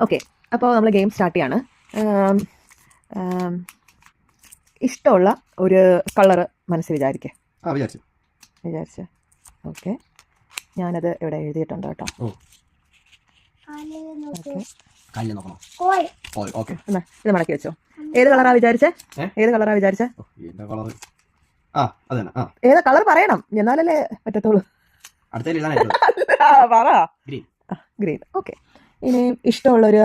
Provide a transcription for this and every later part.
Okay, അപ്പോൾ നമ്മൾ game start ചെയ്യാണ്. ഇഷ്ടമുള്ള ഒരു കളറ് മനസ്സിൽ വിചാരിച്ച് ഓക്കെ, ഞാനത് ഇവിടെ എഴുതിയിട്ടുണ്ട് കേട്ടോ. ഇത് മടക്കി വെച്ചോ. ഏത് കളറാ വിചാരിച്ചേ? ഏതാ കളർ പറയണം, എന്നാലല്ലേ പറ്റത്തുള്ളൂ. പറ. ഗ്രീൻ. ഓക്കെ, ഇനി ഇഷ്ടമുള്ളൊരു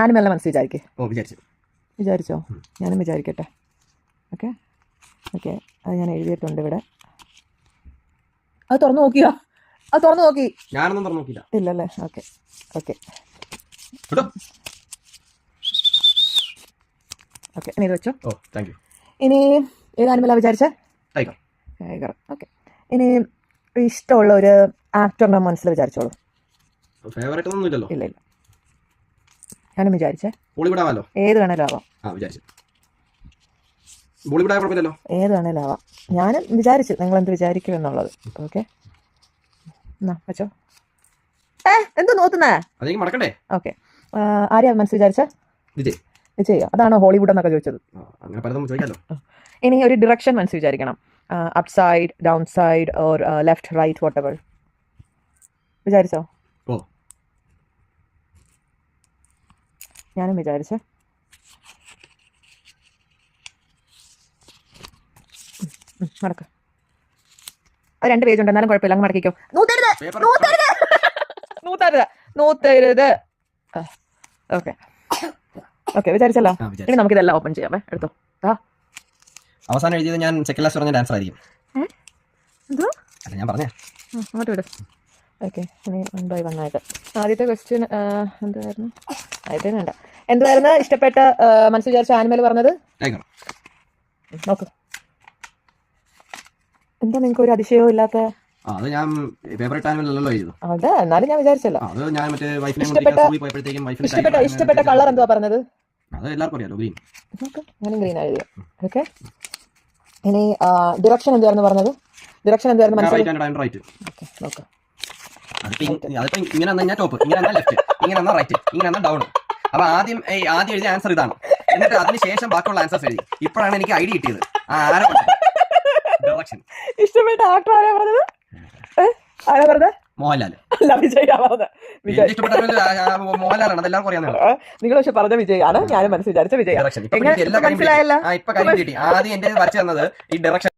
ആനിമലിനെ മനസ്സിൽ വിചാരിച്ചോ. ഞാനും വിചാരിക്കട്ടെ. ഓക്കെ, അത് ഞാൻ എഴുതിയിട്ടുണ്ട് ഇവിടെ. അത് തുറന്നു നോക്കി. ഞാനൊന്നും തുറന്നു നോക്കിയില്ല. ഇല്ലല്ലേ? ഓക്കെ. ഇനി ഇത് വെച്ചോ. ഇനി ഏത് ആനിമലാ വിചാരിച്ചേ? ടൈഗർ. ഓക്കെ, ഇനി ഇഷ്ടമുള്ള ഒരു ആക്ടറിനെ മനസ്സിൽ വിചാരിച്ചോളൂ. ഇല്ല, ഞാനും വിചാരിച്ചേ. ഏത് വേണേലും ആവാം. ഏത് വേണേലും ആവാം. ഞാനും വിചാരിച്ചു നിങ്ങൾ എന്ത് വിചാരിക്കും എന്നുള്ളത്. ഓക്കെ, വെച്ചോ. എന്തോ നോക്കുന്നേ? ഓക്കെ, ആരെയാ മനസ്സിൽ വിചാരിച്ചേ? വിജയ്. അതാണോ ഹോളിവുഡ് എന്നൊക്കെ ചോദിച്ചത്? ഇനി ഒരു ഡിറക്ഷൻ മനസ്സിൽ വിചാരിക്കണം. Up side, down side, or left, right, whatever. വിചാരിച്ചോ? ഞാനും വിചാരിച്ചേ. മടക്ക്. അത് 2 പേജ് ഉണ്ട്, എന്നാലും കുഴപ്പമില്ല, അങ്ങ് മടക്കിക്കോ. നൂത്തരുത്. ഓക്കെ, വിചാരിച്ചല്ലോ. ഇനി നമുക്ക് ഇതെല്ലാം ഓപ്പൺ ചെയ്യാമേ. എടുത്തോ. അവസാനം എഴുതിയത് ഞാൻ സെക്കൻഡ് ലാസ്റ്റ് പറഞ്ഞ ഡാൻസർ ആയിരിക്കും. ഞാൻ പറഞ്ഞേ. അങ്ങോട്ട് വിട്. ഓക്കെ, ഇനി 1 by 1 ആയിട്ട്. ആദ്യത്തെ ക്വസ്റ്റ്യൻ എന്തായിരുന്നു? എന്തുവായിരുന്നു ഇഷ്ടപ്പെട്ട മനസ്സിൽ വിചാരിച്ച ആനിമൽ പറഞ്ഞത്? നോക്ക്. എന്താ നിങ്ങൾക്ക് ഒരു അതിശയവും ഇല്ലാത്ത? അത് ഞാൻ ഫേവറേറ്റ് ആനിമൽ അല്ലല്ലോ എഴുതുന്നത്. അതെ, എന്നാലും ഞാൻ വിചാരിച്ചല്ലോ. അത് ഞാൻ മറ്റേ ഇഷ്ടപ്പെട്ട കളർ എന്തുവാ പറഞ്ഞത്? അത് എല്ലാവർക്കും അറിയാലോ, ഗ്രീൻ. ഞാനും ഗ്രീൻ എഴുതിയോ. ഓക്കെ, ഇനി ഡിറക്ഷൻ എന്തുവായിരുന്നു പറഞ്ഞത്? റൈറ്റ്. ഓക്കെ, നോക്ക്. അതിപ്പോ ഇങ്ങനെ ടോപ്പ്, ഇങ്ങനെ ലെഫ്റ്റ്, ഇങ്ങനെ റൈറ്റ്, ഇങ്ങനെ ഡൗൺ. അപ്പൊ ആദ്യം എഴുതിയ ആൻസർ ഇതാണ്. എന്നിട്ട് അതിനുശേഷം ബാക്കിയുള്ള ആൻസേഴ്സ് എഴുതി. ഇപ്പോഴാണ് എനിക്ക് ഐഡിയ കിട്ടിയത്. ഇഷ്ടപ്പെട്ട ആക്ടർ ആരാ പറഞ്ഞത്? മോഹൻലാൽ. അല്ല, വിജയ്. മോഹൻലാലാണ്, അതെല്ലാവർക്കും അറിയാവുന്നതാണ്. നിങ്ങൾ പക്ഷെ പറഞ്ഞ വിജയാണ്. ഞാനും മനസ്സിൽ വിചാരിച്ച വിജയ്. മനസ്സിലായല്ലോ. ഇപ്പൊ കാര്യം കിട്ടി. ആദ്യം എന്റെ വരച്ചു തന്നത് ഈ ഡയറക്ഷൻ